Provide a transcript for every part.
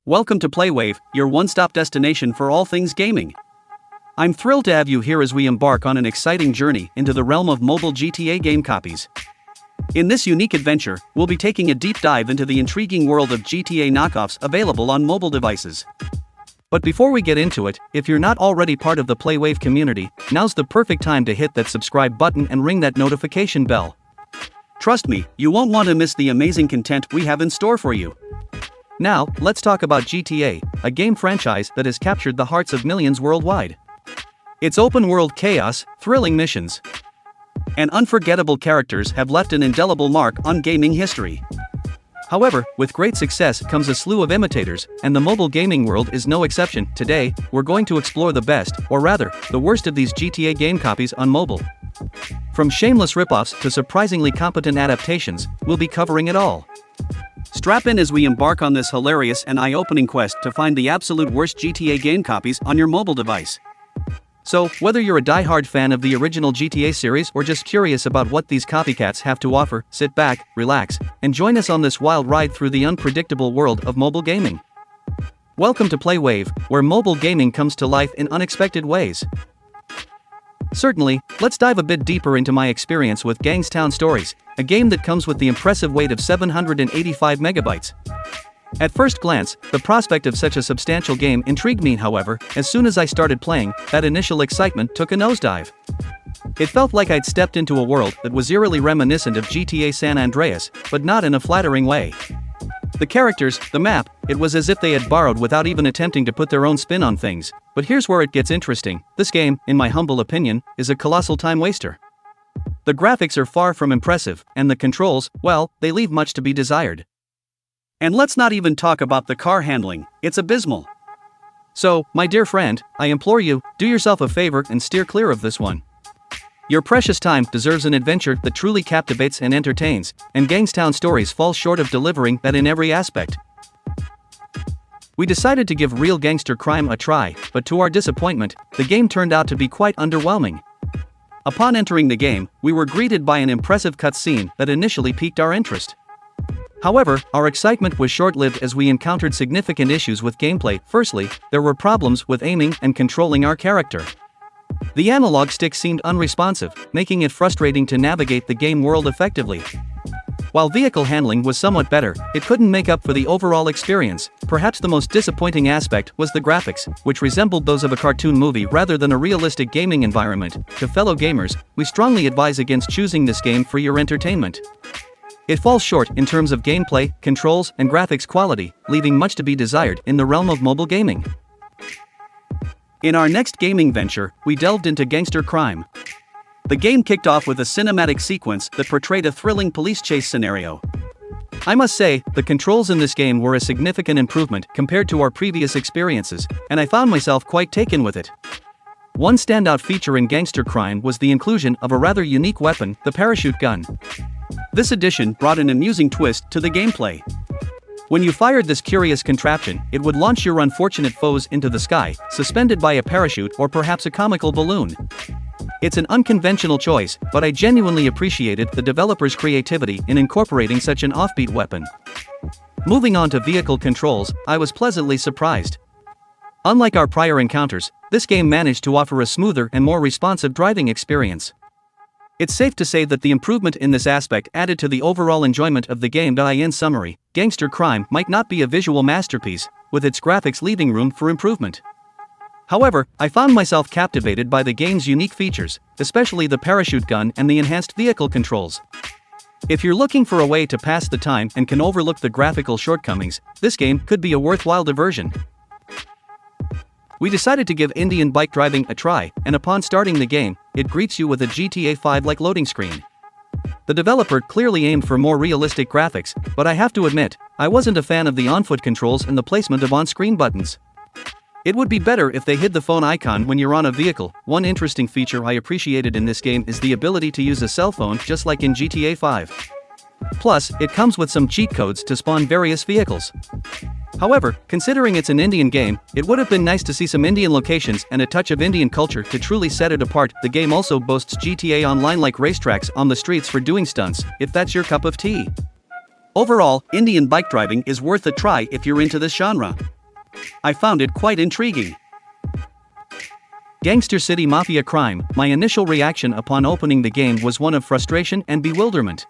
Welcome to Playwave, your one-stop destination for all things gaming. I'm thrilled to have you here as we embark on an exciting journey into the realm of mobile GTA game copies. In this unique adventure, we'll be taking a deep dive into the intriguing world of GTA knockoffs available on mobile devices. But before we get into it, if you're not already part of the Playwave community, now's the perfect time to hit that subscribe button and ring that notification bell. Trust me, you won't want to miss the amazing content we have in store for you. Now, let's talk about GTA, a game franchise that has captured the hearts of millions worldwide. Its open-world chaos, thrilling missions, and unforgettable characters have left an indelible mark on gaming history. However, with great success comes a slew of imitators, and the mobile gaming world is no exception. Today, we're going to explore the best, or rather, the worst of these GTA game copies on mobile. From shameless ripoffs to surprisingly competent adaptations, we'll be covering it all. Strap in as we embark on this hilarious and eye-opening quest to find the absolute worst GTA game copies on your mobile device. So, whether you're a die-hard fan of the original GTA series or just curious about what these copycats have to offer, sit back, relax, and join us on this wild ride through the unpredictable world of mobile gaming. Welcome to Playwave, where mobile gaming comes to life in unexpected ways. Certainly, let's dive a bit deeper into my experience with Gangstown Stories, a game that comes with the impressive weight of 785 megabytes. At first glance, the prospect of such a substantial game intrigued me. However, as soon as I started playing, that initial excitement took a nosedive. It felt like I'd stepped into a world that was eerily reminiscent of GTA San Andreas, but not in a flattering way. The characters, the map, it was as if they had borrowed without even attempting to put their own spin on things. But here's where it gets interesting. This game, in my humble opinion, is a colossal time waster. The graphics are far from impressive, and the controls, well, they leave much to be desired. And let's not even talk about the car handling, it's abysmal. So, my dear friend, I implore you, do yourself a favor and steer clear of this one. Your precious time deserves an adventure that truly captivates and entertains, and Gangstown Stories falls short of delivering that in every aspect. We decided to give real gangster crime a try, but to our disappointment, the game turned out to be quite underwhelming. Upon entering the game, we were greeted by an impressive cutscene that initially piqued our interest. However, our excitement was short-lived as we encountered significant issues with gameplay. Firstly, there were problems with aiming and controlling our character. The analog stick seemed unresponsive, making it frustrating to navigate the game world effectively. While vehicle handling was somewhat better, it couldn't make up for the overall experience. Perhaps the most disappointing aspect was the graphics, which resembled those of a cartoon movie rather than a realistic gaming environment. To fellow gamers, we strongly advise against choosing this game for your entertainment. It falls short in terms of gameplay, controls, and graphics quality, leaving much to be desired in the realm of mobile gaming. In our next gaming venture, we delved into gangster crime. The game kicked off with a cinematic sequence that portrayed a thrilling police chase scenario. I must say, the controls in this game were a significant improvement compared to our previous experiences, and I found myself quite taken with it. One standout feature in gangster crime was the inclusion of a rather unique weapon, the parachute gun. This addition brought an amusing twist to the gameplay. When you fired this curious contraption, it would launch your unfortunate foes into the sky, suspended by a parachute or perhaps a comical balloon. It's an unconventional choice, but I genuinely appreciated the developer's creativity in incorporating such an offbeat weapon. Moving on to vehicle controls, I was pleasantly surprised. Unlike our prior encounters, this game managed to offer a smoother and more responsive driving experience. It's safe to say that the improvement in this aspect added to the overall enjoyment of the game. In summary, Gangster Crime might not be a visual masterpiece, with its graphics leaving room for improvement. However, I found myself captivated by the game's unique features, especially the parachute gun and the enhanced vehicle controls. If you're looking for a way to pass the time and can overlook the graphical shortcomings, this game could be a worthwhile diversion. We decided to give Indian bike driving a try, and upon starting the game, it greets you with a GTA 5-like loading screen. The developer clearly aimed for more realistic graphics, but I have to admit, I wasn't a fan of the on-foot controls and the placement of on-screen buttons. It would be better if they hid the phone icon when you're on a vehicle. One interesting feature I appreciated in this game is the ability to use a cell phone just like in GTA 5. Plus, it comes with some cheat codes to spawn various vehicles. However, considering it's an Indian game, it would have been nice to see some Indian locations and a touch of Indian culture to truly set it apart. The game also boasts GTA Online-like racetracks on the streets for doing stunts, if that's your cup of tea. Overall, Indian bike driving is worth a try if you're into this genre. I found it quite intriguing. Gangster City Mafia Crime. My initial reaction upon opening the game was one of frustration and bewilderment.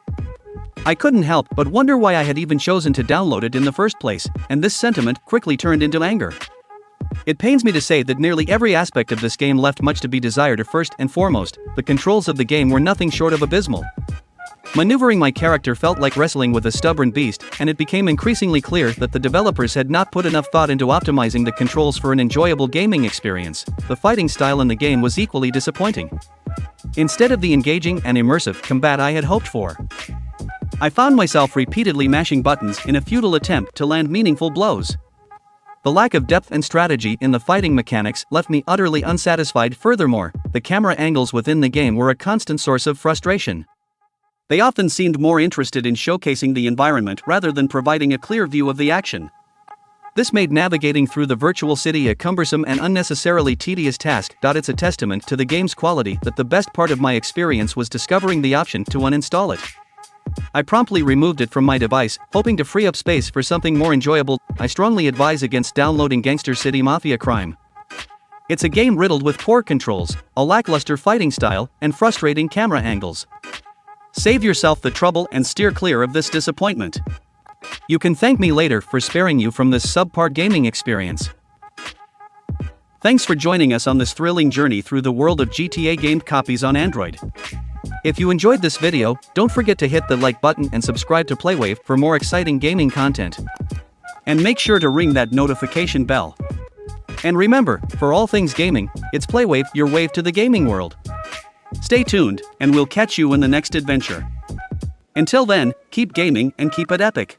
I couldn't help but wonder why I had even chosen to download it in the first place, and this sentiment quickly turned into anger. It pains me to say that nearly every aspect of this game left much to be desired. First and foremost, the controls of the game were nothing short of abysmal. Maneuvering my character felt like wrestling with a stubborn beast, and it became increasingly clear that the developers had not put enough thought into optimizing the controls for an enjoyable gaming experience. The fighting style in the game was equally disappointing. Instead of the engaging and immersive combat I had hoped for, I found myself repeatedly mashing buttons in a futile attempt to land meaningful blows. The lack of depth and strategy in the fighting mechanics left me utterly unsatisfied. Furthermore, the camera angles within the game were a constant source of frustration. They often seemed more interested in showcasing the environment rather than providing a clear view of the action. This made navigating through the virtual city a cumbersome and unnecessarily tedious task. It's a testament to the game's quality that the best part of my experience was discovering the option to uninstall it. I promptly removed it from my device, hoping to free up space for something more enjoyable. I strongly advise against downloading Gangster City Mafia Crime. It's a game riddled with poor controls, a lackluster fighting style, and frustrating camera angles. Save yourself the trouble and steer clear of this disappointment. You can thank me later for sparing you from this subpar gaming experience. Thanks for joining us on this thrilling journey through the world of GTA gamed copies on Android. If you enjoyed this video, don't forget to hit the like button and subscribe to Playwave for more exciting gaming content. And make sure to ring that notification bell. And remember, for all things gaming, it's Playwave, your wave to the gaming world. Stay tuned, and we'll catch you in the next adventure. Until then, keep gaming and keep it epic.